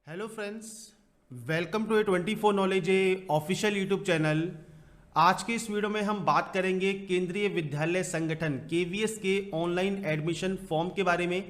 Hello friends, welcome to A 24 knowledge a official YouTube channel. आज के इस video में हम बात करेंगे केंद्रीय विद्यालय संगठन केवीएस के ऑनलाइन एडमिशन फॉर्म के बारे में।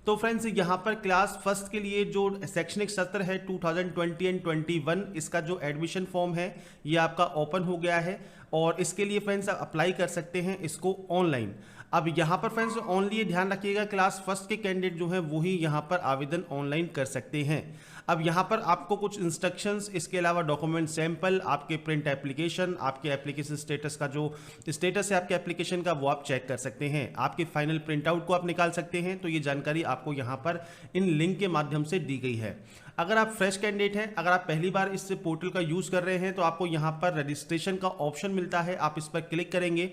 तो फ्रेंड्स, यहाँ पर क्लास फर्स्ट के लिए जो शैक्षणिक सत्र है 2020 एंड 21, इसका जो एडमिशन फॉर्म है ये आपका ओपन हो गया है और इसके लिए फ्रेंड्स आप अप्लाई कर सकते हैं इसको ऑनलाइन। अब यहाँ पर फ्रेंड्स ओनली ये ध्यान रखिएगा, क्लास फर्स्ट के कैंडिडेट जो हैं वही यहाँ पर आवेदन ऑनलाइन कर सकते हैं। अब यहाँ पर आपको कुछ इंस्ट्रक्शंस, इसके अलावा डॉक्यूमेंट सैंपल, आपके प्रिंट एप्लीकेशन, आपके एप्लीकेशन स्टेटस का जो स्टेटस है आपके एप्लीकेशन का वो आप चेक कर सकते हैं। आपके फाइनल प्रिंट आउट को आप निकाल सकते हैं। तो ये जानकारी आपको यहाँ पर इन लिंक के माध्यम से दी गई है। अगर आप फ्रेश कैंडिडेट हैं, अगर आप पहली बार इस पोर्टल का यूज़ कर रहे हैं तो आपको यहाँ पर रजिस्ट्रेशन का ऑप्शन मिलता है, आप इस पर क्लिक करेंगे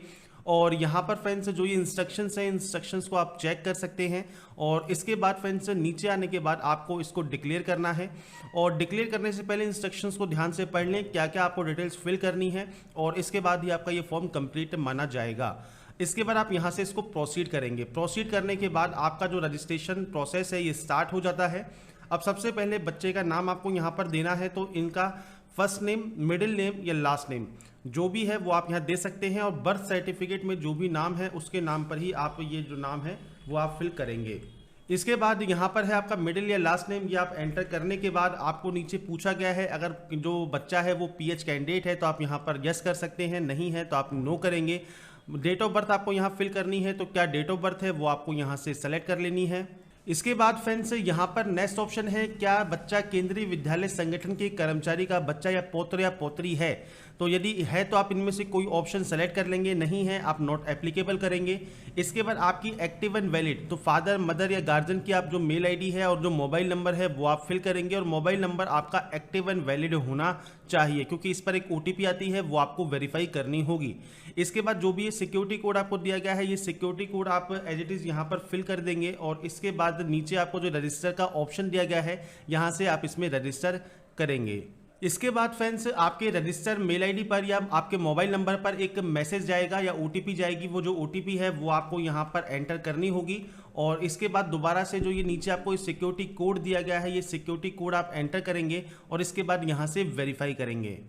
और यहाँ पर फ्रेंड्स जो ये इंस्ट्रक्शंस हैं, इंस्ट्रक्शंस को आप चेक कर सकते हैं। और इसके बाद फ्रेंड्स नीचे आने के बाद आपको इसको डिक्लेयर करना है और डिक्लेयर करने से पहले इंस्ट्रक्शंस को ध्यान से पढ़ लें, क्या क्या आपको डिटेल्स फिल करनी है और इसके बाद ही आपका ये फॉर्म कंप्लीट माना जाएगा। इसके बाद आप यहाँ से इसको प्रोसीड करेंगे। प्रोसीड करने के बाद आपका जो रजिस्ट्रेशन प्रोसेस है ये स्टार्ट हो जाता है। अब सबसे पहले बच्चे का नाम आपको यहाँ पर देना है, तो इनका फर्स्ट नेम, मिडिल नेम या लास्ट नेम जो भी है वो आप यहाँ दे सकते हैं और बर्थ सर्टिफिकेट में जो भी नाम है उसके नाम पर ही आप ये जो नाम है वो आप फिल करेंगे। इसके बाद यहाँ पर है आपका मिडिल या लास्ट नेम, ये आप एंटर करने के बाद आपको नीचे पूछा गया है अगर जो बच्चा है वो पीएच कैंडिडेट है तो आप यहाँ पर यस कर सकते हैं, नहीं है तो आप नो करेंगे। डेट ऑफ बर्थ आपको यहाँ फिल करनी है, तो क्या डेट ऑफ बर्थ है वो आपको यहाँ से सेलेक्ट कर लेनी है। इसके बाद फ्रेंड्स यहाँ पर नेक्स्ट ऑप्शन है, क्या बच्चा केंद्रीय विद्यालय संगठन के कर्मचारी का बच्चा या पोत्री है। तो यदि है तो आप इनमें से कोई ऑप्शन सेलेक्ट कर लेंगे, नहीं है आप नॉट एप्लीकेबल करेंगे। इसके बाद आपकी एक्टिव एंड वैलिड, तो फादर मदर या गार्जियन की आप जो मेल आईडी है और जो मोबाइल नंबर है वो आप फिल करेंगे और मोबाइल नंबर आपका एक्टिव एंड वैलिड होना चाहिए क्योंकि इस पर एक ओटीपी आती है वो आपको वेरीफाई करनी होगी। इसके बाद जो भी ये सिक्योरिटी कोड आपको दिया गया है ये सिक्योरिटी कोड आप एज इट इज़ यहाँ पर फिल कर देंगे और इसके बाद नीचे आपको जो रजिस्टर का ऑप्शन दिया गया है यहाँ से आप इसमें रजिस्टर करेंगे। इसके बाद फ्रेंड्स आपके रजिस्टर मेल आईडी पर या आपके मोबाइल नंबर पर एक मैसेज जाएगा या ओटीपी जाएगी, वो जो ओटीपी है वो आपको यहाँ पर एंटर करनी होगी और इसके बाद दोबारा से जो ये नीचे आपको सिक्योरिटी कोड दिया गया है ये सिक्योरिटी कोड आप एंटर करेंगे और इसके बाद यहाँ से वेरीफाई करेंगे।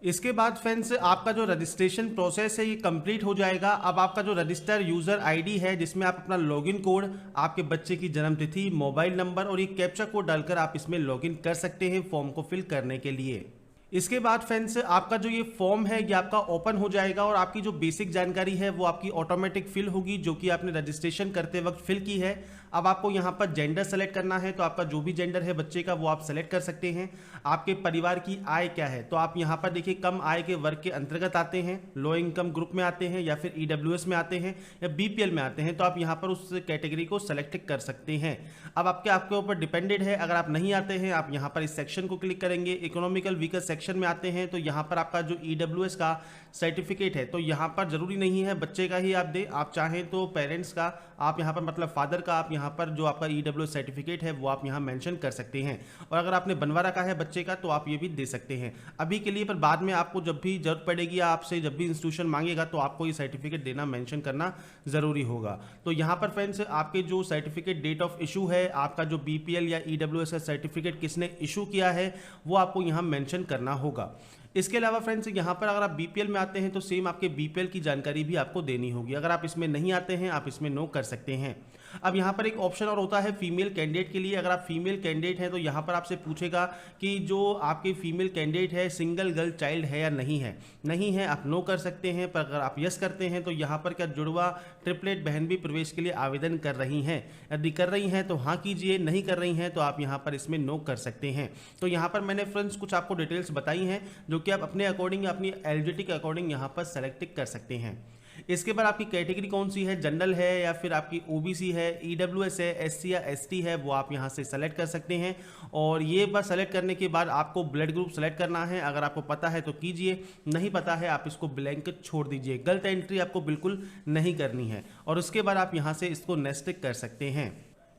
इसके बाद फ्रेंड्स आपका जो रजिस्ट्रेशन प्रोसेस है ये कंप्लीट हो जाएगा। अब आपका जो रजिस्टर यूज़र आईडी है जिसमें आप अपना लॉगिन कोड, आपके बच्चे की जन्मतिथि, मोबाइल नंबर और एक कैप्चा कोड डालकर आप इसमें लॉगिन कर सकते हैं फॉर्म को फिल करने के लिए। इसके बाद फ्रेंड्स आपका जो ये फॉर्म है ये आपका ओपन हो जाएगा और आपकी जो बेसिक जानकारी है वो आपकी ऑटोमेटिक फिल होगी जो कि आपने रजिस्ट्रेशन करते वक्त फिल की है। अब आपको यहाँ पर जेंडर सेलेक्ट करना है, तो आपका जो भी जेंडर है बच्चे का वो आप सेलेक्ट कर सकते हैं। आपके परिवार की आय क्या है, तो आप यहाँ पर देखिए कम आय के वर्ग के अंतर्गत आते हैं, लो इनकम ग्रुप में आते हैं या फिर ईडब्ल्यूएस में आते हैं या बीपीएल में आते हैं, तो आप यहाँ पर उस कैटेगरी को सेलेक्ट कर सकते हैं। अब आपके ऊपर डिपेंडेड है, अगर आप नहीं आते हैं आप यहाँ पर इस सेक्शन को क्लिक करेंगे। इकोनॉमिकल वीकर सेक्शन में आते हैं तो यहाँ पर आपका जो ईडब्ल्यूएस का सर्टिफिकेट है तो यहाँ पर जरूरी नहीं है बच्चे का ही आप दें, आप चाहें तो पेरेंट्स का, आप यहाँ पर मतलब फादर का आप यहाँ पर जो आपका ईडब्ल्यूएस सर्टिफिकेट है वो आप यहाँ मेंशन कर सकते हैं और अगर आपने बनवा रखा है बच्चे का तो आप ये भी दे सकते हैं अभी के लिए। पर बाद में आपको जब भी जरूरत पड़ेगी, आपसे जब भी इंस्टीट्यूशन मांगेगा तो आपको ये सर्टिफिकेट देना मेंशन करना जरूरी होगा। तो यहाँ पर फ्रेंड्स आपके जो सर्टिफिकेट डेट ऑफ इशू है, आपका जो बीपीएल या ईडब्ल्यूएस का सर्टिफिकेट किसने इशू किया है वो आपको यहाँ मेंशन करना होगा। इसके अलावा फ्रेंड्स यहाँ पर अगर आप बीपीएल में आते हैं तो सेम आपके बीपीएल की जानकारी भी आपको देनी होगी। अगर आप इसमें नहीं आते हैं आप इसमें नो कर सकते हैं। अब यहाँ पर एक ऑप्शन और होता है फीमेल कैंडिडेट के लिए। अगर आप फीमेल कैंडिडेट हैं तो यहाँ पर आपसे पूछेगा कि जो आपके फीमेल कैंडिडेट है सिंगल गर्ल चाइल्ड है या नहीं है। नहीं है आप नो कर सकते हैं, पर अगर आप यस करते हैं तो यहाँ पर क्या जुड़वा ट्रिपलेट बहन भी प्रवेश के लिए आवेदन कर रही हैं, यदि कर रही हैं तो हाँ कीजिए, नहीं कर रही हैं तो आप यहाँ पर इसमें नो कर सकते हैं। तो यहाँ पर मैंने फ्रेंड्स कुछ आपको डिटेल्स बताई हैं जो कि आप अपने अकॉर्डिंग, अपनी एलिजिबिलिटी के अकॉर्डिंग यहाँ पर सेलेक्ट कर सकते हैं। इसके बाद आपकी कैटेगरी कौन सी है, जनरल है या फिर आपकी ओबीसी है, ईडब्ल्यूएस है, एससी या एसटी है, वो आप यहाँ से सेलेक्ट कर सकते हैं। और ये बार सेलेक्ट करने के बाद आपको ब्लड ग्रुप सेलेक्ट करना है। अगर आपको पता है तो कीजिए, नहीं पता है आप इसको ब्लैंक छोड़ दीजिए। गलत एंट्री आपको बिल्कुल नहीं करनी है और उसके बाद आप यहाँ से इसको नेक्स्ट कर सकते हैं।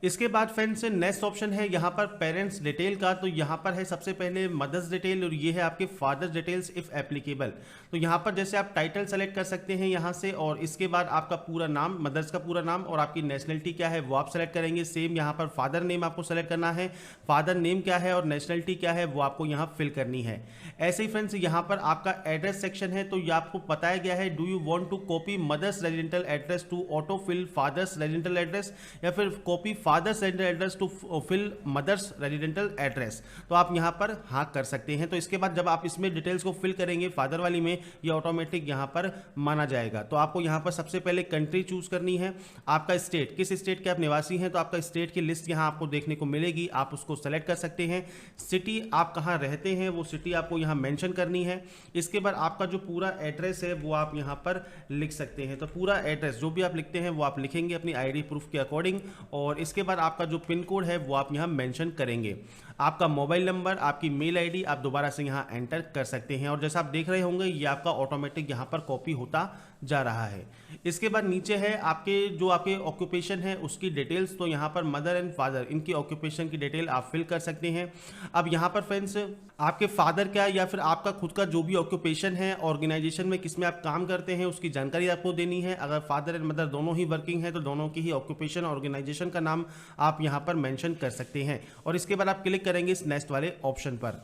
इसके बाद फ्रेंड्स नेक्स्ट ऑप्शन है यहाँ पर पेरेंट्स डिटेल का। तो यहाँ पर है सबसे पहले मदर्स डिटेल और ये है आपके फादर्स डिटेल्स इफ एप्लीकेबल। तो यहाँ पर जैसे आप टाइटल सेलेक्ट कर सकते हैं यहाँ से, और इसके बाद आपका पूरा नाम, मदर्स का पूरा नाम और आपकी नेशनलिटी क्या है वो आप सेलेक्ट करेंगे। सेम यहाँ पर फादर नेम आपको सेलेक्ट करना है, फादर नेम क्या है और नेशनलिटी क्या है वो आपको यहाँ फिल करनी है। ऐसे ही फ्रेंड्स यहाँ पर आपका एड्रेस सेक्शन है, तो ये आपको बताया गया है do you want to copy mother's residential address to auto fill father's residential address, या फिर copy father's residential address to fill mother's residential address. तो आप यहाँ पर हाँ कर सकते हैं। तो इसके बाद जब आप इसमें डिटेल्स को फिल करेंगे फादर वाली में, ये ऑटोमेटिक यहाँ पर माना जाएगा। तो आपको यहाँ पर सबसे पहले कंट्री चूज करनी है, आपका स्टेट, किस स्टेट के आप निवासी हैं, तो आपका स्टेट की लिस्ट यहाँ आपको देखने को मिलेगी, आप उसको सेलेक्ट कर सकते हैं। सिटी आप कहाँ रहते हैं वो सिटी आपको यहाँ मेंशन करनी है। इसके बाद आपका जो पूरा एड्रेस है वो आप यहाँ पर लिख सकते हैं। तो पूरा एड्रेस जो भी आप लिखते हैं वो आप लिखेंगे अपनी आईडी प्रूफ के अकॉर्डिंग, और इसके बाद आपका जो पिन कोड है वो आप यहाँ मेंशन करेंगे। आपका मोबाइल नंबर, आपकी मेल आईडी आप दोबारा से यहाँ एंटर कर सकते हैं, और जैसा आप देख रहे होंगे ये आपका ऑटोमेटिक यहाँ पर कॉपी होता जा रहा है। इसके बाद नीचे है आपके जो आपके ऑक्यूपेशन है उसकी डिटेल्स। तो यहाँ पर मदर एंड फादर इनकी ऑक्यूपेशन की डिटेल आप फिल कर सकते हैं। अब यहाँ पर फ्रेंड्स आपके फादर क्या या फिर आपका खुद का जो भी ऑक्यूपेशन है, ऑर्गेनाइजेशन में किसमें आप काम करते हैं उसकी जानकारी आपको देनी है। अगर फादर एंड मदर दोनों ही वर्किंग है तो दोनों की ही ऑक्यूपेशन ऑर्गेनाइजेशन का नाम आप यहाँ पर मेंशन कर सकते हैं, और इसके बाद आप क्लिक करेंगे इस नेक्स्ट वाले ऑप्शन पर।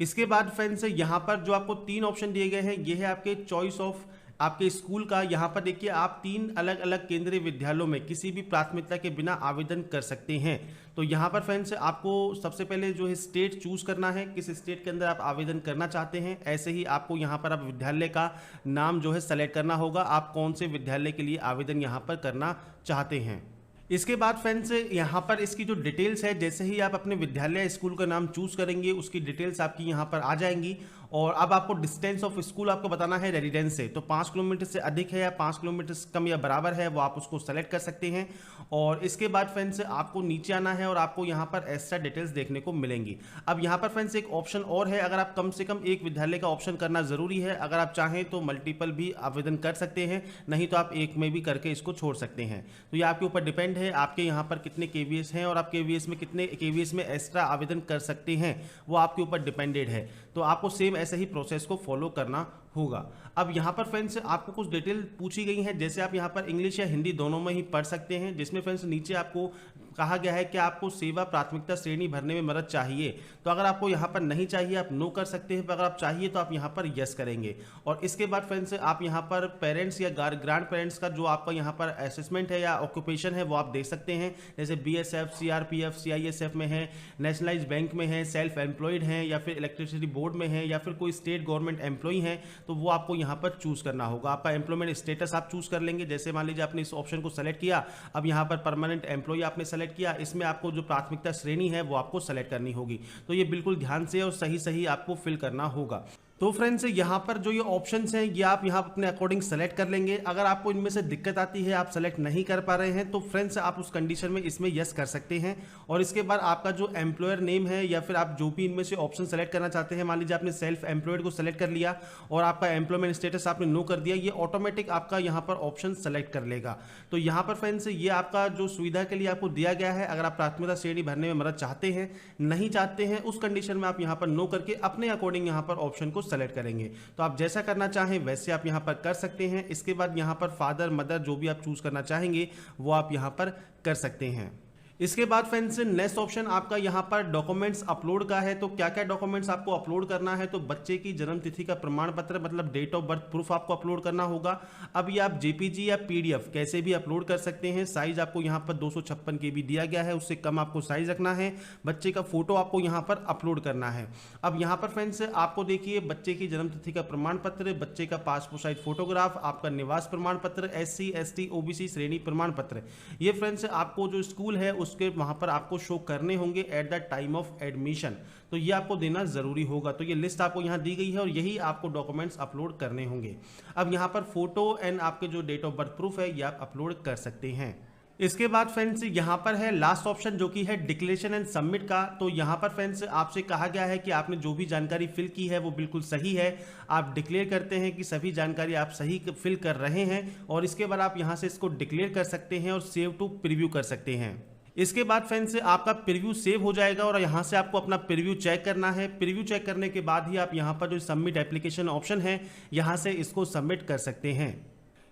इसके बाद फ्रेंड्स यहाँ पर जो आपको 3 ऑप्शन दिए गए हैं ये है आपके चॉइस ऑफ आपके स्कूल का। यहाँ पर देखिए आप 3 अलग अलग केंद्रीय विद्यालयों में किसी भी प्राथमिकता के बिना आवेदन कर सकते हैं। तो यहाँ पर फ्रेंड्स आपको सबसे पहले जो है स्टेट चूज करना है, किस स्टेट के अंदर आप आवेदन करना चाहते हैं। ऐसे ही आपको यहाँ पर आप विद्यालय का नाम जो है सेलेक्ट करना होगा, आप कौन से विद्यालय के लिए आवेदन यहाँ पर करना चाहते हैं। इसके बाद फ्रेंड्स यहाँ पर इसकी जो डिटेल्स है, जैसे ही आप अपने विद्यालय स्कूल का नाम चूज करेंगे उसकी डिटेल्स आपकी यहाँ पर आ जाएंगी। और अब आपको डिस्टेंस ऑफ स्कूल आपको बताना है रेजिडेंस से, तो 5 किलोमीटर से अधिक है या 5 किलोमीटर से कम या बराबर है वो आप उसको सेलेक्ट कर सकते हैं। और इसके बाद फ्रेंड्स आपको नीचे आना है और आपको यहाँ पर एक्स्ट्रा डिटेल्स देखने को मिलेंगी। अब यहाँ पर फ्रेंड्स एक ऑप्शन और है, अगर आप कम से कम एक विद्यालय का ऑप्शन करना जरूरी है, अगर आप चाहें तो मल्टीपल भी आवेदन कर सकते हैं, नहीं तो आप एक में भी करके इसको छोड़ सकते हैं। तो ये आपके ऊपर डिपेंड है आपके यहाँ पर कितने केवीएस हैं और आप केवीएस में कितने केवीएस में एक्स्ट्रा आवेदन कर सकते हैं, वो आपके ऊपर डिपेंडेड है। तो आपको सेम ऐसे ही प्रोसेस को फॉलो करना होगा। अब यहाँ पर फ्रेंड्स आपको कुछ डिटेल पूछी गई हैं, जैसे आप यहाँ पर इंग्लिश या हिंदी दोनों में ही पढ़ सकते हैं, जिसमें फ्रेंड्स नीचे आपको कहा गया है कि आपको सेवा प्राथमिकता श्रेणी भरने में मदद चाहिए। तो अगर आपको यहाँ पर नहीं चाहिए आप नो कर सकते हैं, अगर आप चाहिए तो आप यहाँ पर यस करेंगे। और इसके बाद फ्रेंड्स आप यहाँ पर पेरेंट्स या ग्रैंड पेरेंट्स का जो आपका यहाँ पर असेसमेंट है या ऑक्यूपेशन है वो आप देख सकते हैं, जैसे बीएसएफ, सीआरपीएफ, सीआईएसएफ में है, नेशनलाइज्ड बैंक में है, सेल्फ एम्प्लॉयड हैं, या फिर इलेक्ट्रिसिटी बोर्ड में है, या फिर कोई स्टेट गवर्नमेंट एम्प्लॉय हैं, तो वो आपको यहाँ पर चूज करना होगा। आपका एम्प्लॉयमेंट स्टेटस आप चूज कर लेंगे, जैसे मान लीजिए आपने इस ऑप्शन को सेलेक्ट किया, अब यहाँ पर परमानेंट एम्प्लॉय आपने सेलेक्ट किया, इसमें आपको जो प्राथमिकता श्रेणी है वो आपको सेलेक्ट करनी होगी। तो ये बिल्कुल ध्यान से और सही सही आपको फिल करना होगा। तो फ्रेंड्स यहाँ पर जो ये ऑप्शंस हैं ये आप यहाँ अपने अकॉर्डिंग सेलेक्ट कर लेंगे। अगर आपको इनमें से दिक्कत आती है, आप सेलेक्ट नहीं कर पा रहे हैं, तो फ्रेंड्स आप उस कंडीशन में इसमें यस कर सकते हैं। और इसके बाद आपका जो एम्प्लॉयर नेम है या फिर आप जो भी इनमें से ऑप्शन सेलेक्ट करना चाहते हैं, मान लीजिए आपने सेल्फ एम्प्लॉयड को सेलेक्ट कर लिया और आपका एम्प्लॉयमेंट स्टेटस आपने नो कर दिया, ये ऑटोमेटिक आपका यहाँ पर ऑप्शन सेलेक्ट कर लेगा। तो यहाँ पर फ्रेंड्स ये आपका जो सुविधा के लिए आपको दिया गया है, अगर आप प्राथमिकता श्रेणी भरने में मदद चाहते हैं, नहीं चाहते हैं, उस कंडीशन में आप यहाँ पर नो करके अपने अकॉर्डिंग यहाँ पर ऑप्शन को सेलेक्ट करेंगे। तो आप जैसा करना चाहें वैसे आप यहां पर कर सकते हैं। इसके बाद यहां पर फादर मदर जो भी आप चूज करना चाहेंगे वो आप यहां पर कर सकते हैं। इसके बाद फ्रेंड्स नेक्स्ट ऑप्शन आपका यहाँ पर डॉक्यूमेंट्स अपलोड का है। तो क्या क्या डॉक्यूमेंट्स आपको अपलोड करना है, तो बच्चे की जन्म तिथि का प्रमाण पत्र मतलब डेट ऑफ बर्थ प्रूफ आपको अपलोड करना होगा। अब ये आप जेपीजी या पीडीएफ कैसे भी अपलोड कर सकते हैं। साइज आपको यहाँ पर 256 KB दिया गया है, उससे कम आपको साइज रखना है। बच्चे का फोटो आपको यहाँ पर अपलोड करना है। अब यहाँ पर फ्रेंड्स आपको देखिए बच्चे की जन्म तिथि का प्रमाण पत्र, बच्चे का पासपोर्ट साइज फोटोग्राफ, आपका निवास प्रमाण पत्र, SC ST OBC श्रेणी प्रमाण पत्र, ये फ्रेंड्स आपको जो स्कूल है उसके वहां पर आपको शो करने होंगे at the time of admission. तो ये आपको देना जरूरी होगा। तो ये लिस्ट आपको यहां दी गई है और यही आपको डॉक्यूमेंट्स अपलोड करने होंगे। अब यहां पर फोटो एंड आपके जो डेट ऑफ बर्थ प्रूफ है ये आप अपलोड कर सकते हैं। इसके बाद फ्रेंड्स यहाँ पर है लास्ट ऑप्शन जो कि है डिक्लेरेशन एंड सबमिट का। तो यहाँ पर फ्रेंड्स आपसे कहा गया है कि आपने जो भी जानकारी फिल की है वो बिल्कुल सही है। आप डिक्लेयर करते हैं कि सभी जानकारी आप सही फिल कर रहे हैं और इसके बाद आप यहाँ से इसको डिक्लेयर कर सकते हैं और सेव टू प्रीव्यू कर सकते हैं। इसके बाद फ्रेंड्स आपका प्रीव्यू सेव हो जाएगा और यहाँ से आपको अपना प्रीव्यू चेक करना है। प्रीव्यू चेक करने के बाद ही आप यहाँ पर जो सबमिट एप्लीकेशन ऑप्शन है यहाँ से इसको सबमिट कर सकते हैं।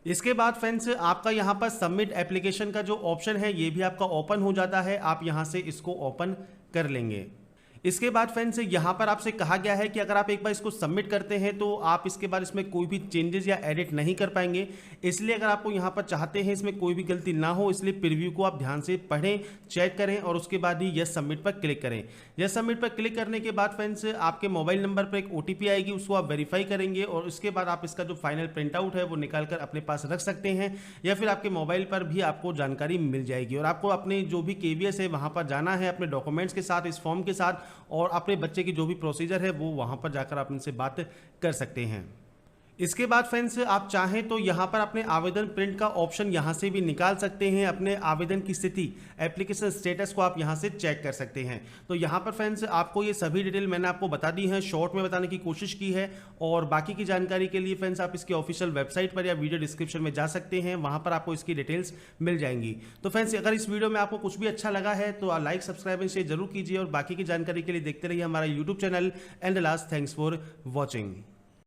इसके बाद फ्रेंड्स आपका यहाँ पर सबमिट एप्लीकेशन का जो ऑप्शन है ये भी आपका ओपन हो जाता है, आप यहाँ से इसको ओपन कर लेंगे। इसके बाद फ्रेंड्स यहाँ पर आपसे कहा गया है कि अगर आप एक बार इसको सबमिट करते हैं तो आप इसके बाद इसमें कोई भी चेंजेस या एडिट नहीं कर पाएंगे। इसलिए अगर आपको यहाँ पर चाहते हैं इसमें कोई भी गलती ना हो, इसलिए प्रीव्यू को आप ध्यान से पढ़ें, चेक करें और उसके बाद ही यस सबमिट पर क्लिक करें। यस सबमिट पर क्लिक करने के बाद फ्रेंड्स आपके मोबाइल नंबर पर एक OTP आएगी, उसको आप वेरीफाई करेंगे और उसके बाद आप इसका जो फाइनल प्रिंट आउट है वो निकाल कर अपने पास रख सकते हैं या फिर आपके मोबाइल पर भी आपको जानकारी मिल जाएगी। और आपको अपने जो भी KVS है वहाँ पर जाना है अपने डॉक्यूमेंट्स के साथ, इस फॉर्म के साथ, और अपने बच्चे की जो भी प्रोसीजर है वो वहां पर जाकर आप इनसे बात कर सकते हैं। इसके बाद फ्रेंड्स आप चाहें तो यहाँ पर अपने आवेदन प्रिंट का ऑप्शन यहाँ से भी निकाल सकते हैं। अपने आवेदन की स्थिति, एप्लीकेशन स्टेटस को आप यहाँ से चेक कर सकते हैं। तो यहाँ पर फ्रेंड्स आपको ये सभी डिटेल मैंने आपको बता दी है, शॉर्ट में बताने की कोशिश की है। और बाकी की जानकारी के लिए फ्रेंड्स आप इसकी ऑफिशियल वेबसाइट पर या वीडियो डिस्क्रिप्शन में जा सकते हैं, वहाँ पर आपको इसकी डिटेल्स मिल जाएंगी। तो फ्रेंड्स अगर इस वीडियो में आपको कुछ भी अच्छा लगा है तो लाइक, सब्सक्राइब एंड शेयर जरूर कीजिए और बाकी की जानकारी के लिए देखते रहिए हमारा YouTube channel. And last, thanks for watching.